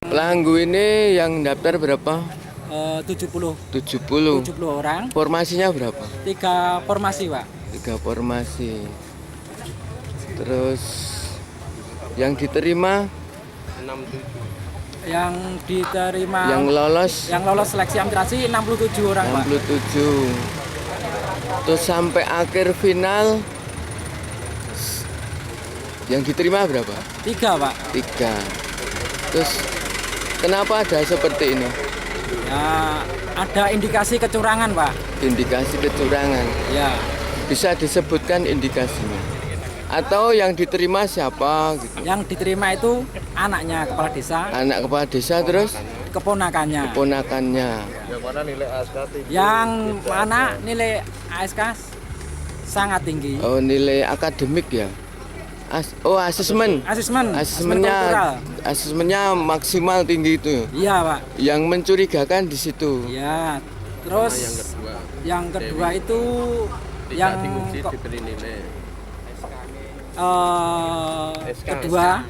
Pelanggu ini yang daftar berapa? 70 70 orang. Formasinya berapa? 3 formasi, Pak. 3 formasi. Terus yang diterima? Yang diterima, Yang lolos seleksi administrasi 67 orang, Pak. 67. Terus sampai akhir final yang diterima berapa? 3, Pak. 3. Terus kenapa ada seperti ini? Ya, ada indikasi kecurangan, Pak. Indikasi kecurangan. Ya. Bisa disebutkan indikasinya? Atau yang diterima siapa gitu? Yang diterima itu anaknya kepala desa, Anak kepala desa, terus keponakannya. keponakannya. Yang mana nilai ASK tinggi? Yang mana nilai ASK sangat tinggi. Oh, nilai akademik ya? Asesmen. Asesmennya maksimal tinggi itu. Iya, Pak. Yang mencurigakan di situ. Ya. Terus yang kedua itu yang diberi nilai. kedua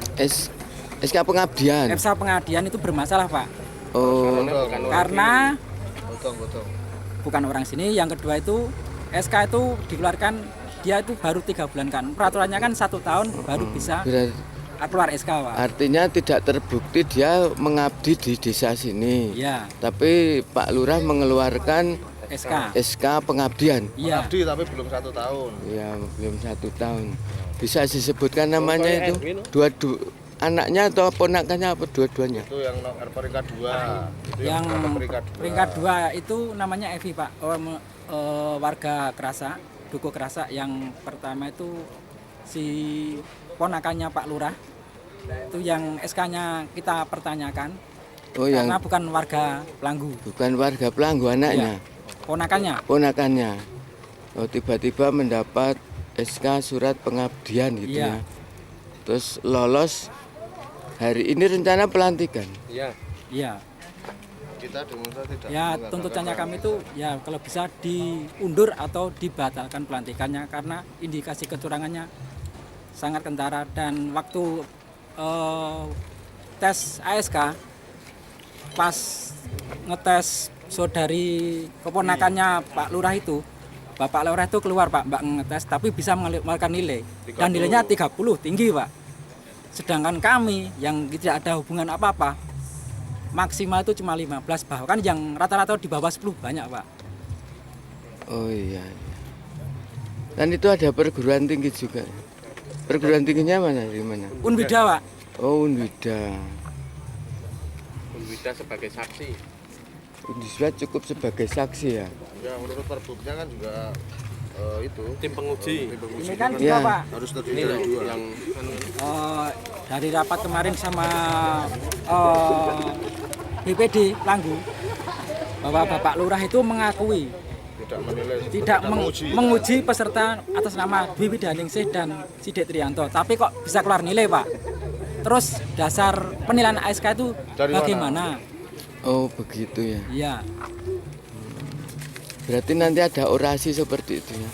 SK pengabdian. EFSA pengabdian itu bermasalah, Pak. Oh, Karena Potong. bukan orang sini. Yang kedua itu SK itu dikeluarkan dia itu baru 3 bulan kan. Peraturannya kan 1 tahun baru bisa berarti keluar SK, Pak. artinya tidak terbukti dia mengabdi di desa sini. Iya, Tapi Pak Lurah mengeluarkan SK pengabdian. iya. Abdi tapi belum 1 tahun. Ya, belum 1 tahun. Bisa disebutkan namanya itu? Anaknya atau ponakannya apa dua-duanya? Itu yang peringkat 2. Itu Yang peringkat 2 itu namanya Evi, Pak. Warga Kerasa, Duku Kerasa. Yang pertama itu si ponakannya Pak Lurah. Itu yang SK-nya kita pertanyakan. Oh, yang Karena bukan warga Pelanggu. bukan warga Pelanggu anaknya. Ponakannya. Ponakannya. Oh, tiba-tiba mendapat SK surat pengabdian gitu Iya. ya. Terus lolos. Hari ini rencana pelantikan. Iya. Iya. Kita demonstrasi tidak. Ya, tuntutannya kami itu ya kalau bisa diundur atau dibatalkan pelantikannya karena indikasi kecurangannya sangat kentara. Dan waktu tes ASK pas ngetes saudari keponakannya Pak Lurah itu, Bapak Lurah itu keluar, Pak, Mbak ngetes tapi bisa mengeluarkan nilai 30. dan nilainya 30, tinggi, Pak. Sedangkan kami yang tidak ada hubungan apa-apa maksimal itu cuma 15, bahkan yang rata-rata di bawah 10 banyak, Pak. Oh iya. Dan itu ada perguruan tinggi juga. Perguruan tingginya mana? Di mana? Unwida, Pak. Oh, Unwida. Unwida sebagai saksi. Unwida cukup sebagai saksi ya. Ya, menurut perbuknya kan juga itu tim penguji. Ini kan juga, Ya. Pak, Harus terdiri dari 2. Yang dari rapat kemarin sama BPD Pelanggu bahwa Bapak Lurah itu mengakui tidak menguji peserta atas nama Dwi Widaningsih dan Sidik Trianto, tapi kok bisa keluar nilai, Pak. Terus dasar penilaian ASK itu dari bagaimana? Oh, begitu ya. Iya, Berarti nanti ada orasi seperti itu ya.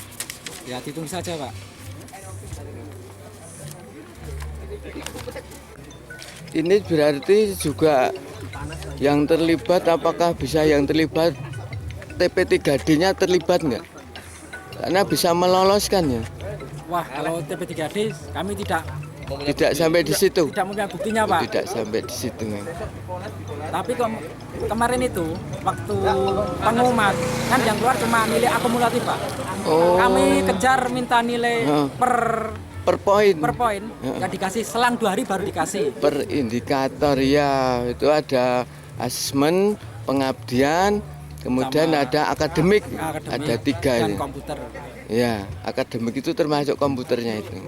ya ditunggu saja, Pak. Ini berarti juga yang terlibat, apakah bisa yang terlibat TP3D-nya terlibat nggak? Karena bisa meloloskan ya. Wah, kalau TP3D kami tidak Sampai di situ. tidak punya buktinya, Pak. Tidak sampai di situ. Tapi kemarin itu waktu pengumuman kan yang keluar cuma nilai akumulatif, Pak. Oh. Kami kejar minta nilai Per poin. Nggak dikasih, selang 2 hari baru dikasih. Per indikator ya. Itu ada asesmen, pengabdian, kemudian Sama ada akademik. Ada 3 dan ya. komputer. Ya, akademik itu termasuk komputernya itu.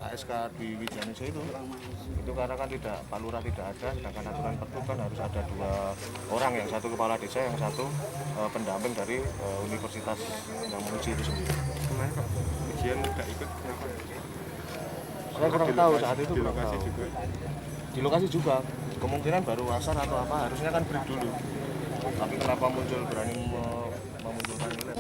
SK di Wijanegara itu karena kan tidak Pak Lurah tidak ada, sedangkan aturan Pergub kan harus ada 2 orang, yang satu kepala desa, yang satu pendamping dari universitas yang menguji itu sendiri. Kemarin kok ujian nggak ikut kenapa? Saya kurang tahu saat itu, di kurang lokasi tahu. juga. Di lokasi juga kemungkinan baru asar atau apa, harusnya kan break dulu. Tapi kenapa berani memunculkan nilai?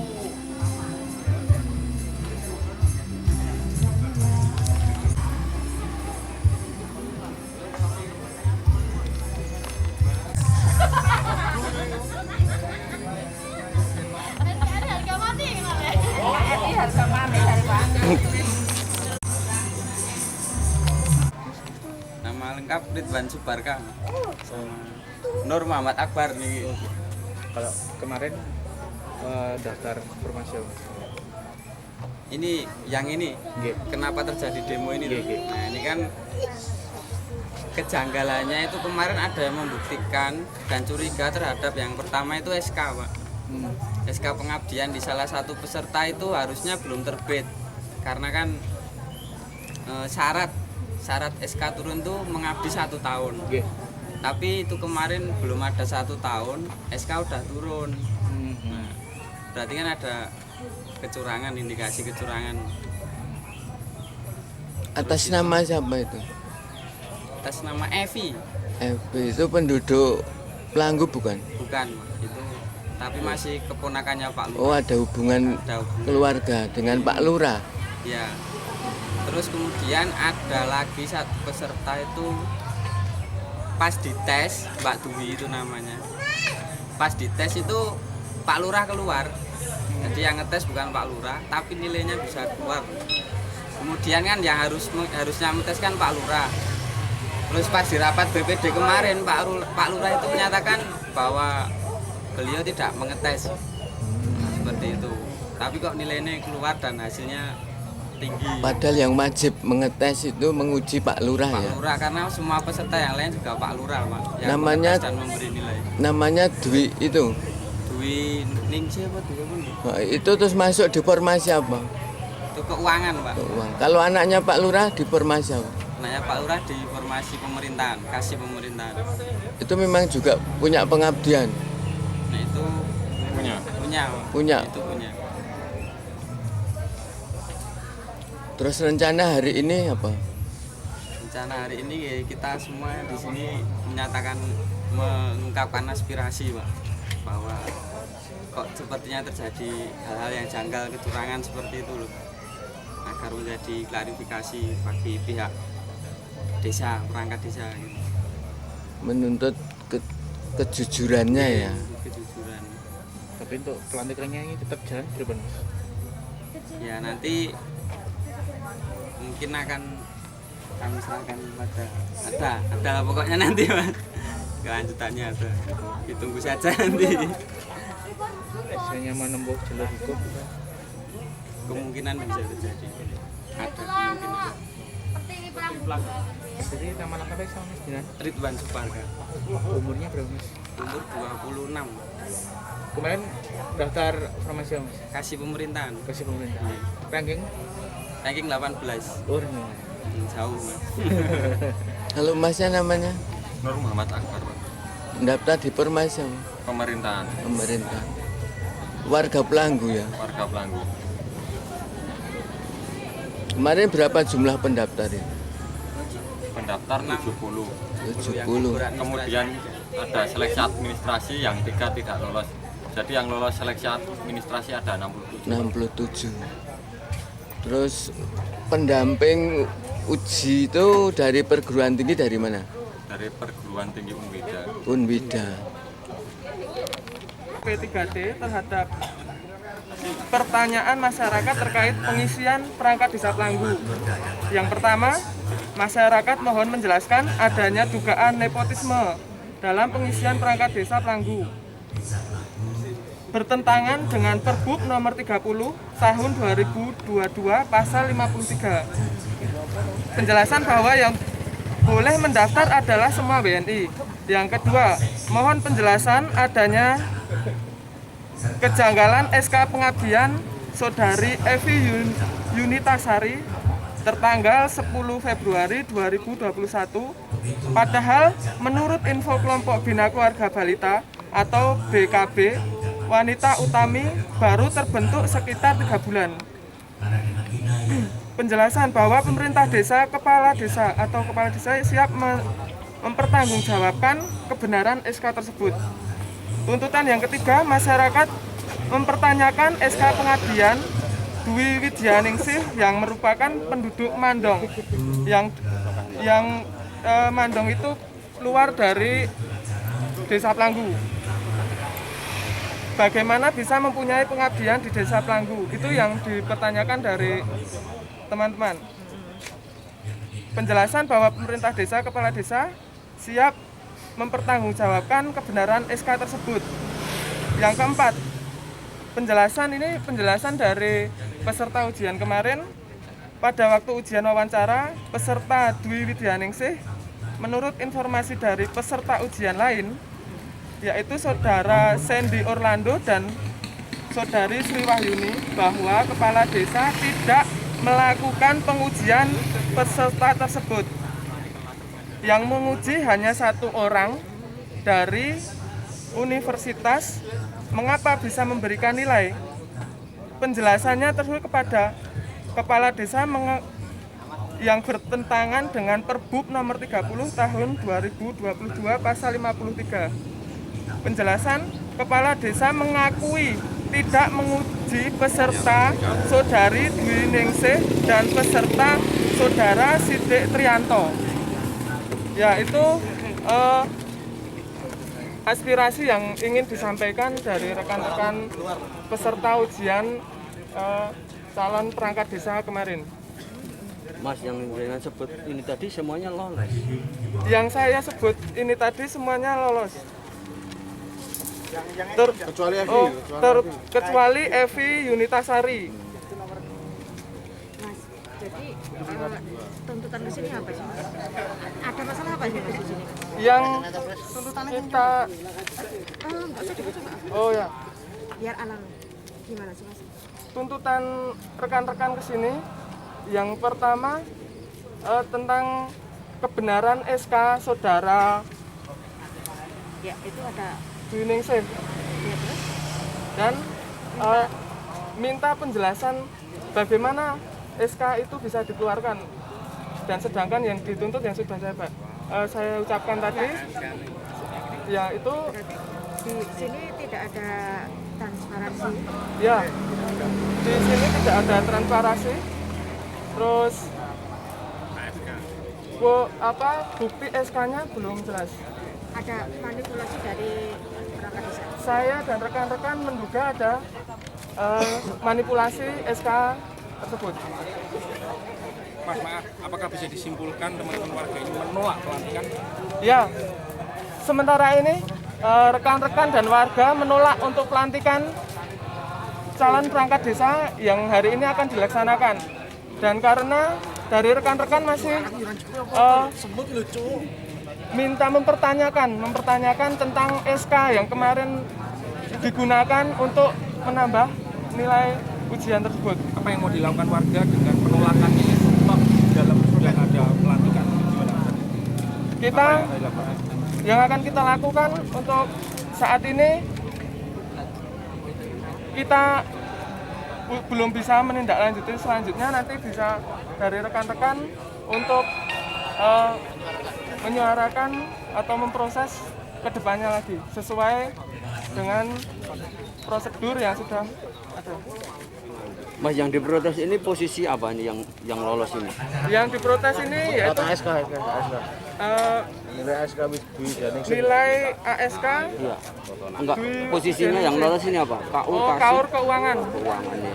Nama lengkap Ridwan Subarka sama Nur Muhammad Akbar nih. Kalau kemarin daftar formasi apa? Ini yang ini Nggih. kenapa terjadi demo ini loh? Nggih. Nah ini kan kejanggalannya itu kemarin ada yang membuktikan dan curiga terhadap yang pertama itu SK Pak. SK pengabdian di salah satu peserta itu harusnya belum terbit karena kan syarat SK turun tuh mengabdi 1 tahun. Nggih. Tapi itu kemarin belum ada 1 tahun, SK udah turun. Nah, berarti kan ada kecurangan, indikasi kecurangan. Atas nama siapa itu? Atas nama Evi, FB itu penduduk Pelanggu bukan? bukan itu, tapi masih keponakannya Pak Oh, Lurah. ada hubungan Ada hubungan. keluarga dengan Pak Lurah. Ya. Terus kemudian ada lagi satu peserta itu pas dites, Mbak Dwi itu namanya. Pas dites itu Pak Lurah keluar. Jadi yang ngetes bukan Pak Lurah, tapi nilainya bisa keluar. Kemudian kan yang harusnya ngetes kan Pak Lurah. Terus pas di rapat BPD kemarin Pak Lurah itu menyatakan bahwa beliau tidak mengetes. Nah, seperti itu. Tapi kok nilainya keluar dan hasilnya tinggi. Padahal yang wajib mengetes itu menguji Pak Lurah Pak ya. Lurah karena semua peserta yang lain juga Pak Lurah Pak. Yang Namanya- mengetes dan memberi nilai. Namanya Dwi itu. Dwi Ningsih apa Dwi apa? Oh, itu terus masuk di formasi apa? Itu keuangan Pak. Keuangan. Kalau anaknya Pak Lurah di formasi apa? Nanya Pak Lurah di formasi pemerintahan, kasih pemerintahan. Itu memang juga punya pengabdian. Nah itu Punya. Pak. Punya. Itu punya. Terus rencana hari ini apa? Rencana hari ini ya, kita semua di sini menyatakan mengungkapkan aspirasi Pak, bahwa kok sepertinya terjadi hal-hal yang janggal, kecurangan seperti itu loh, agar menjadi klarifikasi bagi pihak desa, perangkat desa gitu. Menuntut kejujurannya ya. Kejujuran. Tapi untuk pelantikannya ini tetap jalan berapa Mas? Ya nanti mungkin akan kami serahkan pada ada pokoknya nanti Mas, kelanjutannya ada, ditunggu saja nanti. Saya menempuh jalur hukum. Kemungkinan bisa terjadi, ada kemungkinan. Jadi nama lengkapnya sama Mas Dinan? Ridwan Subarka, Umurnya berapa Mas? umur 26, Kemarin daftar formasi apa Mas? kasih pemerintahan, Kasih pemerintah. Ranking? ranking 18. Oh, rendah. Jauh Mas. Kalau masnya namanya Nur Muhammad Akbar, Pak. daftar di formasi apa? Pemerintahan, Pemerintah. Warga Pelanggu ya. warga Pelanggu. Kemarin berapa jumlah pendaftar ini? Pendaftar 70. 70. Kemudian ada seleksi administrasi yang 3 tidak lolos. Jadi yang lolos seleksi administrasi ada 67. 67. Terus pendamping uji itu dari perguruan tinggi dari mana? Dari perguruan tinggi Unbida. Unbida. P3D terhadap pertanyaan masyarakat terkait pengisian perangkat desa Pelanggu. Yang pertama, masyarakat mohon menjelaskan adanya dugaan nepotisme dalam pengisian perangkat desa Pelanggu. Bertentangan dengan Perbub nomor 30 tahun 2022 pasal 53. Penjelasan bahwa yang boleh mendaftar adalah semua WNI. Yang kedua, mohon penjelasan adanya kejanggalan SK pengabdian Saudari Evi Yunitasari tertanggal 10 Februari 2021, padahal menurut info kelompok Bina Keluarga Balita atau BKB, wanita Utami baru terbentuk sekitar 3 bulan. Penjelasan bahwa pemerintah desa, kepala desa atau kepala desa siap mempertanggungjawabkan kebenaran SK tersebut. Tuntutan yang ketiga, masyarakat mempertanyakan SK pengabdian Dwi Widyaningsih yang merupakan penduduk Mandong. Yang Mandong itu keluar dari Desa Pelanggu. Bagaimana bisa mempunyai pengabdian di Desa Pelanggu? Itu yang dipertanyakan dari teman-teman. Penjelasan bahwa pemerintah desa, kepala desa siap mempertanggungjawabkan kebenaran SK tersebut. Yang keempat, penjelasan dari peserta ujian kemarin. Pada waktu ujian wawancara, peserta Dwi Widyaningsih, menurut informasi dari peserta ujian lain, yaitu Saudara Sandy Orlando dan Saudari Sri Wahyuni, bahwa kepala desa tidak melakukan pengujian peserta tersebut. Yang menguji hanya 1 orang dari universitas. Mengapa bisa memberikan nilai? Penjelasannya tersebut kepada kepala desa yang bertentangan dengan Perbub nomor 30 tahun 2022 pasal 53. Penjelasan, kepala desa mengakui tidak menguji peserta Saudari Dwi Ningsih dan peserta Saudara Sidik Trianto. Ya, itu aspirasi yang ingin disampaikan dari rekan-rekan peserta ujian calon perangkat desa kemarin. Mas, yang dengan sebut ini tadi semuanya lolos? Yang saya sebut ini tadi semuanya lolos. Kecuali Evi Yunitasari. Mas, jadi tuntutan di sini apa sih? Ada masalah apa sih di sini? Yang kita Enggak usah dibaca, Pak. Oh ya, Biar alam. Gimana sih, Mas? tuntutan rekan-rekan ke sini yang pertama tentang kebenaran SK Saudara Ya, itu ada. Dwi Ningsih Ya, terus? dan minta penjelasan bagaimana SK itu bisa dikeluarkan, dan sedangkan yang dituntut yang sudah saya ucapkan tadi, ya itu Di sini tidak ada transparansi. ya di sini tidak ada transparansi, terus bukti SK-nya belum jelas. Ada manipulasi dari perangkat desa. Saya dan rekan-rekan menduga ada manipulasi SK tersebut. Mas, maaf, apakah bisa disimpulkan teman-teman warga ini menolak pelantikan? Ya, sementara ini rekan-rekan dan warga menolak untuk pelantikan calon perangkat desa yang hari ini akan dilaksanakan. Dan karena dari rekan-rekan masih minta mempertanyakan tentang SK yang kemarin digunakan untuk menambah nilai ujian tersebut. Apa yang mau dilakukan warga dengan penolakan ini sebab dalam sudah ada pelantikan? Kita yang akan kita lakukan untuk saat ini, kita belum bisa menindaklanjuti. Selanjutnya nanti bisa dari rekan-rekan untuk menyuarakan atau memproses ke depannya lagi sesuai dengan prosedur yang sudah ada. Mas, yang diprotes ini posisi apa nih yang lolos ini? Yang diprotes ini yaitu ASK. Nilai ASK Dwi Daningsih. nilai ASK. Iya. Enggak, posisinya yang lolos ini apa? KU, Oh, kasih, KUR keuangan. keuangannya.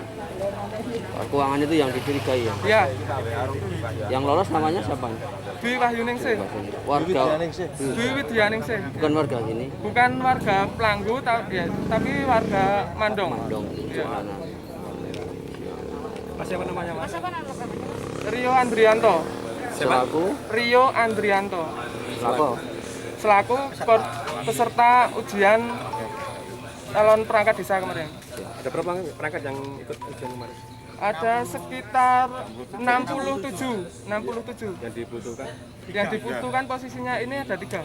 Keuangan itu yang dicurigai ya. Ya, Yang lolos namanya siapa? Dwi Wahyuningsih. Warga Dwi Widyaningsih. bukan warga sini. Bukan warga Pelanggu tapi warga Mandong. Mandong. Iya. Mana? Mas siapa namanya Mas? Rio Andrianto. Selaku Rio Andrianto. selaku Selaku peserta ujian calon perangkat desa kemarin. Ada berapa perangkat yang ikut ujian kemarin? Ada sekitar 67 Yang dibutuhkan? yang dibutuhkan. Posisinya ini ada 3.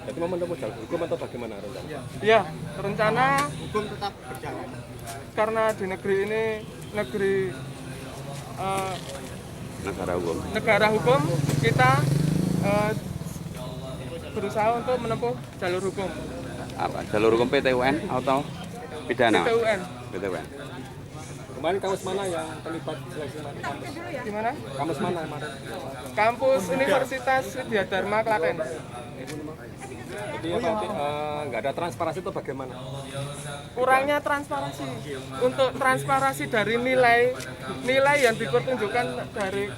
Jadi mau menempuh jalur hukum atau bagaimana rencana? Ya, rencana hukum tetap berjalan karena di negeri ini negara hukum, kita berusaha untuk menempuh jalur hukum. apa? Jalur hukum PT UN atau pidana? PTUN. Kemarin kampus mana yang terlibat seleksi kampus? Gimana? Kampus mana kemarin? Kampus Universitas Widyadharma Klaten. Jadi nggak ada transparansi itu bagaimana? Kurangnya transparansi. Untuk transparansi dari nilai yang dipertunjukkan dari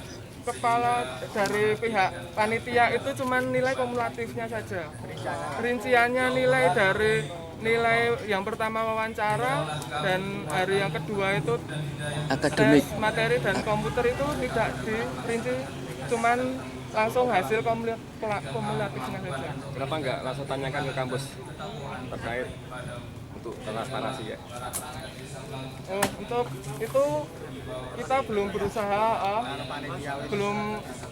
pihak panitia itu cuma nilai kumulatifnya saja. Rinciannya nilai yang pertama wawancara dan hari yang kedua itu Akademik. tes materi dan komputer itu tidak dirinci, cuman langsung hasil kumulatifnya saja. Kenapa nggak langsung tanyakan ke kampus terkait untuk transparansi ya? Untuk itu kita belum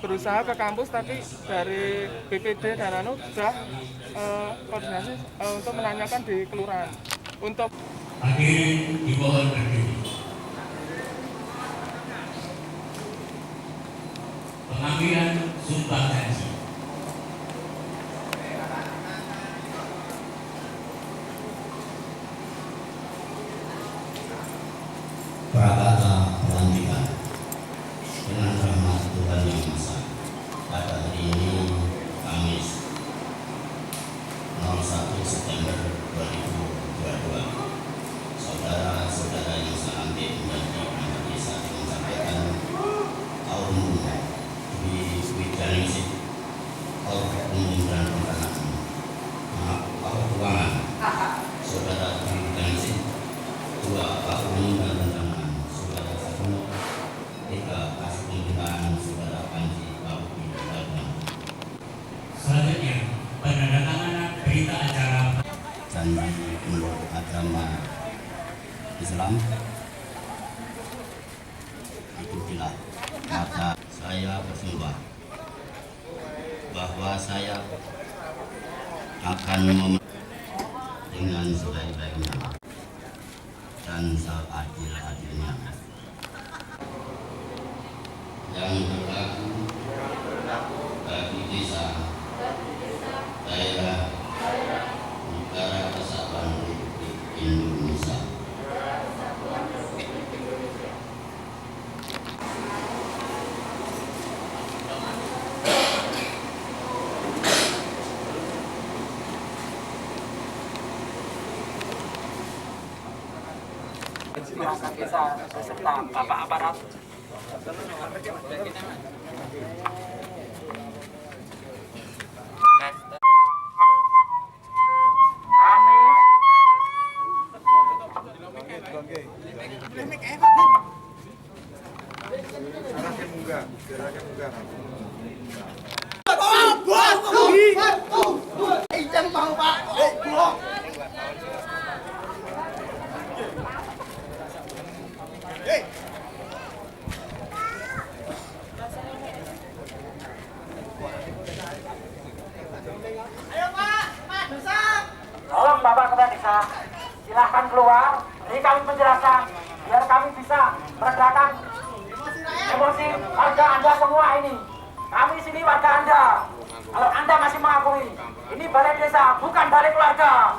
berusaha ke kampus, tapi dari BPD dan sudah koordinasi untuk menanyakan di kelurahan. Untuk hadirin dimohon berdiri. Pengambilan sumpah janji. Prakata pelantikan dengan rahmat Tuhan Yang Maha Esa pada hari ini Kamis 01 September 2022. Saudara-saudara yang saya ambil menjadi perangkat desa menyampaikan kaum di Widyaningsih, kaum pemimpinan perencanaan, kaum keuangan, saudara di Widyaningsih, 2 kaum pemimpinan perencanaan, saudara Saguno, 3 kasus pemerintahan, saudara Panji, kaum pemimpinan. Selanjutnya, penandatanganan berita acara dan menurut agama Islam ikutilah. Maka saya bersumpah bahwa saya akan dengan sebaik-baiknya dan seadil-adilnya yang berlaku bagi desa, daerah, negara kesatuan Republik Indonesia. Desa beserta Bapak Aparat. Tolong Bapak Kepala Desa, silahkan keluar. Ini kami penjelasan. jelaskan biar kami bisa meredakan emosi warga Anda semua ini. Kami sini warga Anda. Kalau Anda masih mengakui ini balai desa bukan balai keluarga.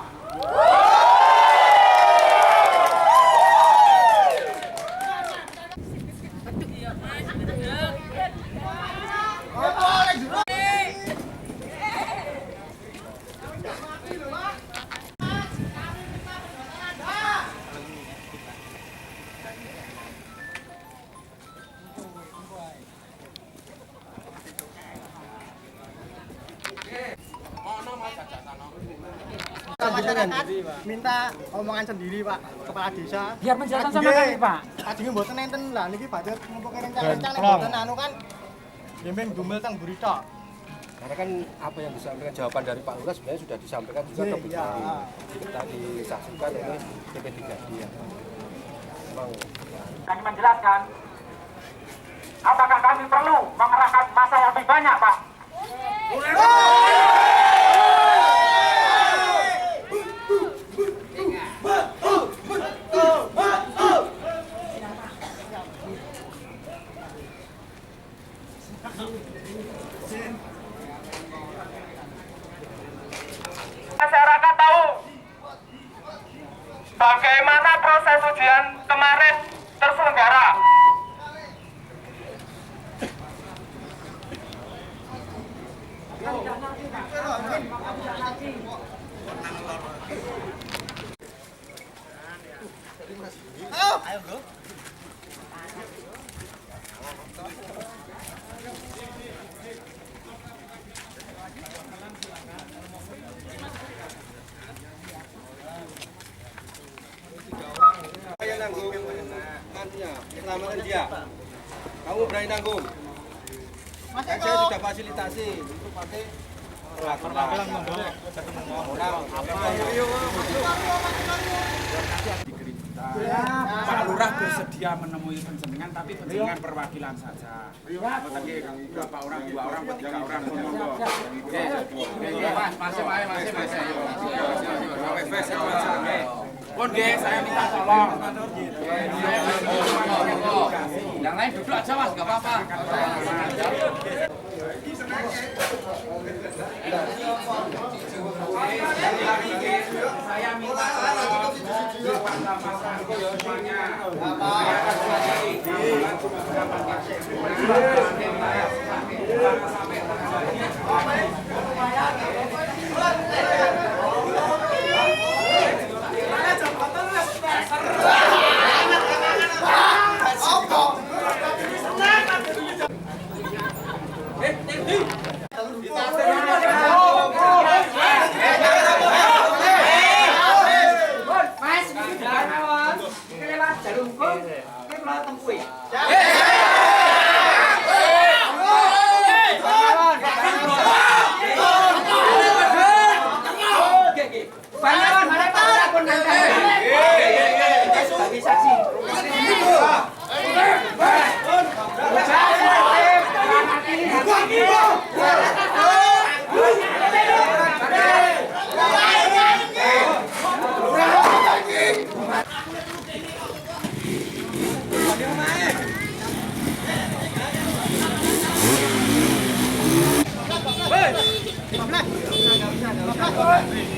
Minta omongan sendiri Pak kepala desa. Biar menjelaskan sama kami Pak. Ajenge mboten enten lah niki badhe ngumpulke rencang-rencang nek mboten anu kan bimbing dumel teng berita. Karena kan apa yang disampaikan jawaban dari Pak Lurah sebenarnya sudah disampaikan juga ke Bu Jari. Kita disaksikan oleh PP3 dia. Memang Kami menjelaskan apakah kami perlu mengerahkan massa yang lebih banyak Pak? Masyarakat tahu bagaimana proses ujian kemarin terselenggara. Ayo, Bro. saya nanggung nantinya keselamatan dia. Kamu berani nanggung? Kan saya sudah fasilitasi untuk pakai perwakilan membawa orang apa Pak Lurah bersedia menemui penjenengan, tapi penjenengan perwakilan saja. Tadi berapa orang, 2 orang, 3 orang. Pun saya minta tolong. Yang lain duduk aja Mas, nggak apa-apa. Saya minta Hey!